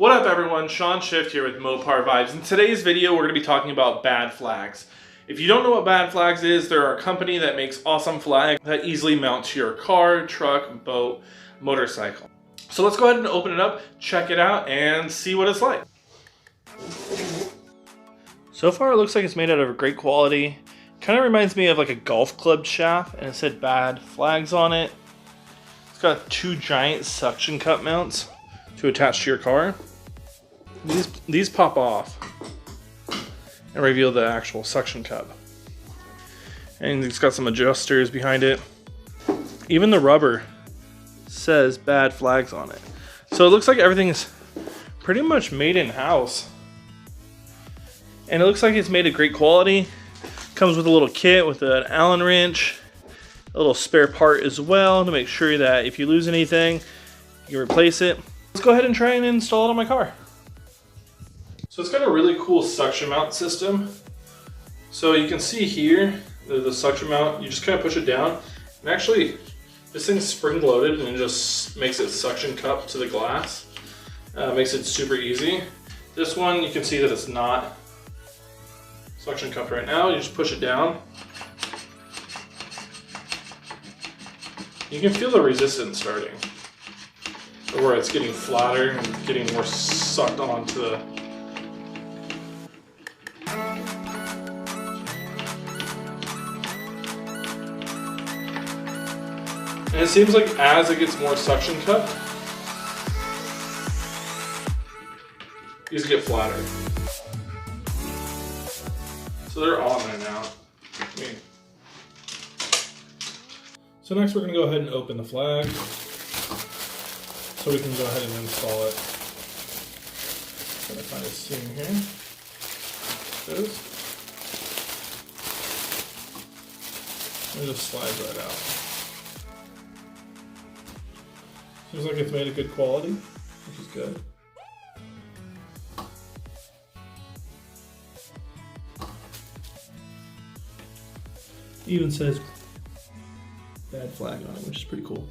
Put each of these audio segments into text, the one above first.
What up everyone, Sean Shift here with Mopar Vibes. In today's video we're going to be talking about Badflags. If you don't know what Badflags is, they're a company that makes awesome flags that easily mount to your car, truck, boat, motorcycle. So let's go ahead and open it up, check it out, and see what it's like. So far it looks like it's made out of great quality. Kind of reminds me of like a golf club shaft, and it said Badflags on it. It's got two giant suction cup mounts to attach to your car. These pop off and reveal the actual suction cup. And it's got some adjusters behind it. Even the rubber says Badflags on it. So it looks like everything's pretty much made in-house. And it looks like it's made of great quality. Comes with a little kit with an Allen wrench, a little spare part as well to make sure that if you lose anything, you can replace it. Let's go ahead and try and install it on my car. So it's got a really cool suction mount system. So you can see here, the suction mount, you just kind of push it down. And actually, this thing's spring loaded and it just makes it suction cup to the glass. Makes it super easy. This one, you can see that it's not suction cup right now. You just push it down. You can feel the resistance starting, where it's getting flatter and getting more sucked onto the. And it seems like as it gets more suction cup, these get flatter. So they're on there now. So next we're going to go ahead and open the flag so we can go ahead and install it. I'm going to find a seam here. There it is. And it just slides right out. Seems like it's made of good quality, which is good. It even says Badflag on it, which is pretty cool.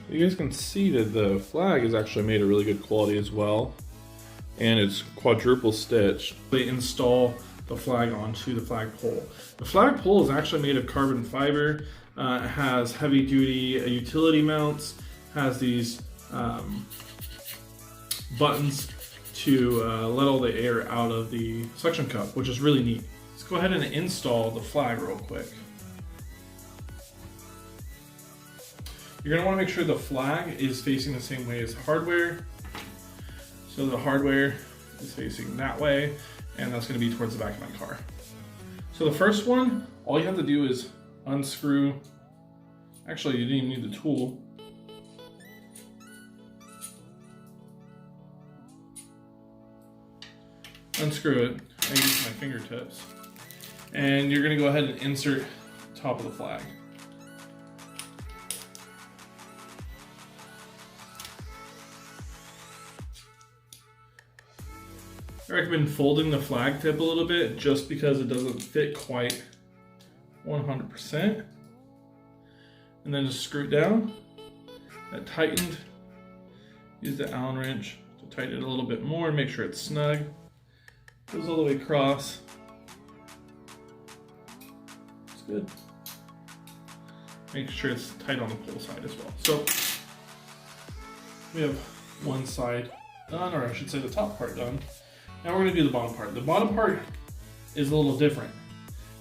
You guys can see that the flag is actually made of really good quality as well, and it's quadruple stitched. They install the flag onto the flagpole. The flagpole is actually made of carbon fiber. It has heavy duty utility mounts, has these buttons to let all the air out of the suction cup, which is really neat. Let's go ahead and install the flag real quick. You're going to want to make sure the flag is facing the same way as the hardware. So the hardware is facing that way, and that's going to be towards the back of my car. So the first one, all you have to do is unscrew. Actually, you didn't even need the tool. Unscrew it. I use my fingertips. And you're going to go ahead and insert top of the flag. I recommend folding the flag tip a little bit just because it doesn't fit quite 100%. And then just screw it down. That tightened. Use the Allen wrench to tighten it a little bit more, make sure it's snug. Goes all the way across. It's good. Make sure it's tight on the pull side as well. So we have one side done, or I should say the top part done. Now we're going to do the bottom part. The bottom part is a little different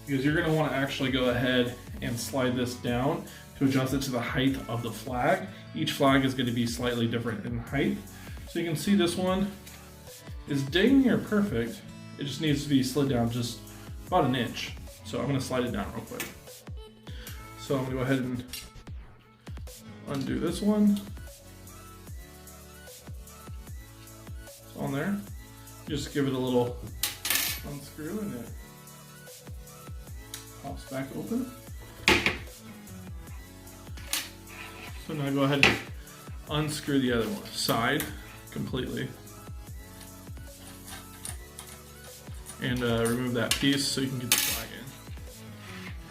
because you're going to want to actually go ahead and slide this down to adjust it to the height of the flag. Each flag is going to be slightly different in height. So you can see this one is dang near perfect. It just needs to be slid down just about an inch. So I'm going to slide it down real quick. So I'm going to go ahead and undo this one. It's on there. Just give it a little unscrew and it pops back open. So now go ahead and unscrew the other one side completely. And remove that piece so you can get the flag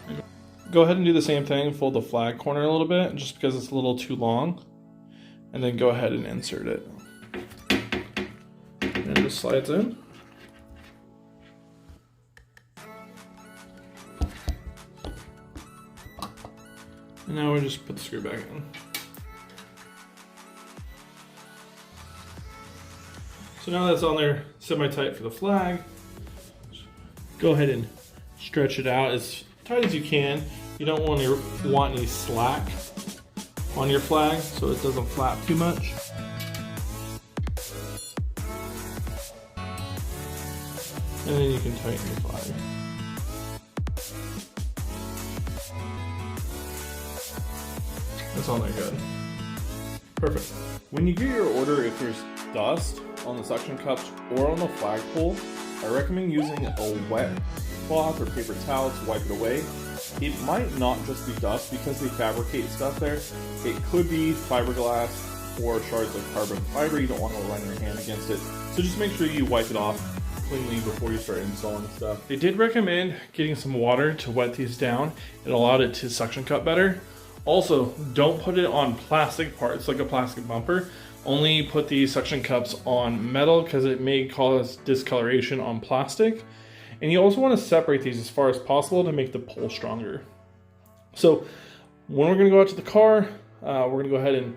in. Go ahead and do the same thing, fold the flag corner a little bit, just because it's a little too long. and then go ahead and insert it. And it just slides in. And now we just put the screw back in. So now that's on there semi-tight for the flag, go ahead and stretch it out as tight as you can. You don't want any slack on your flag so it doesn't flap too much. And then you can tighten your flag. That's on there good. Perfect. When you get your order, if there's dust on the suction cups or on the flagpole, I recommend using a wet cloth or paper towel to wipe it away. It might not just be dust because they fabricate stuff there. It could be fiberglass or shards of carbon fiber. You don't want to run your hand against it. So just make sure you wipe it off cleanly before you start installing stuff. They did recommend getting some water to wet these down. It allowed it to suction cup better. Also, don't put it on plastic parts like a plastic bumper. Only put these suction cups on metal because it may cause discoloration on plastic. And you also want to separate these as far as possible to make the pull stronger. So when we're going to go out to the car, we're going to go ahead and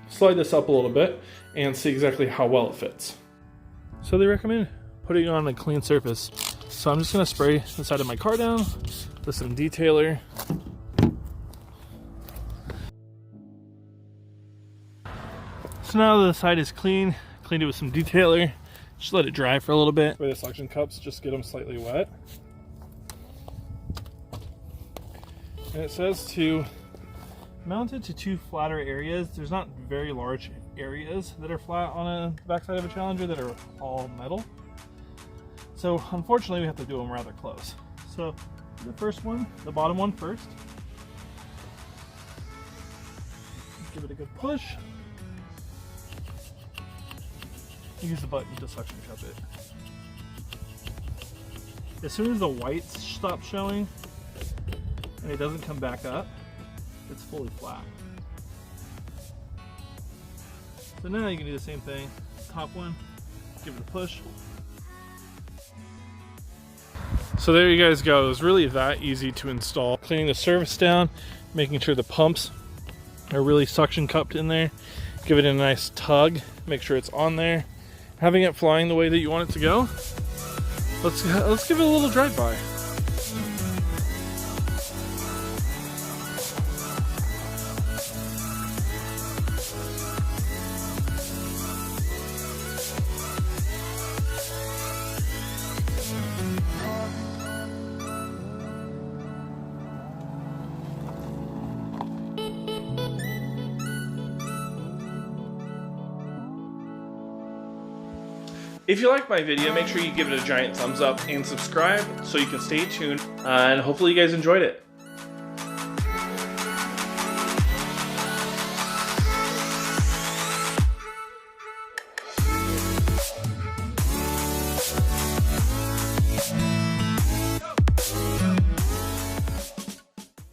slide this up a little bit and see exactly how well it fits. So they recommend putting it on a clean surface. So I'm just going to spray the side of my car down with some detailer. So now the side is cleaned it with some detailer. Just let it dry for a little bit. Spray the suction cups, just get them slightly wet. And it says to mount it to 2 flatter areas. There's not very large areas that are flat on a backside of a Challenger that are all metal. So unfortunately we have to do them rather close. So the first one, the bottom one first. Give it a good push. Use the button to suction cup it. As soon as the whites stop showing and it doesn't come back up, it's fully flat. So now you can do the same thing. Top one, give it a push. So there you guys go. It was really that easy to install. Cleaning the surface down, making sure the pumps are really suction cupped in there. Give it a nice tug, make sure it's on there. Having it flying the way that you want it to go. Let's give it a little drive-by. If you like my video, make sure you give it a giant thumbs up and subscribe so you can stay tuned, and hopefully you guys enjoyed it.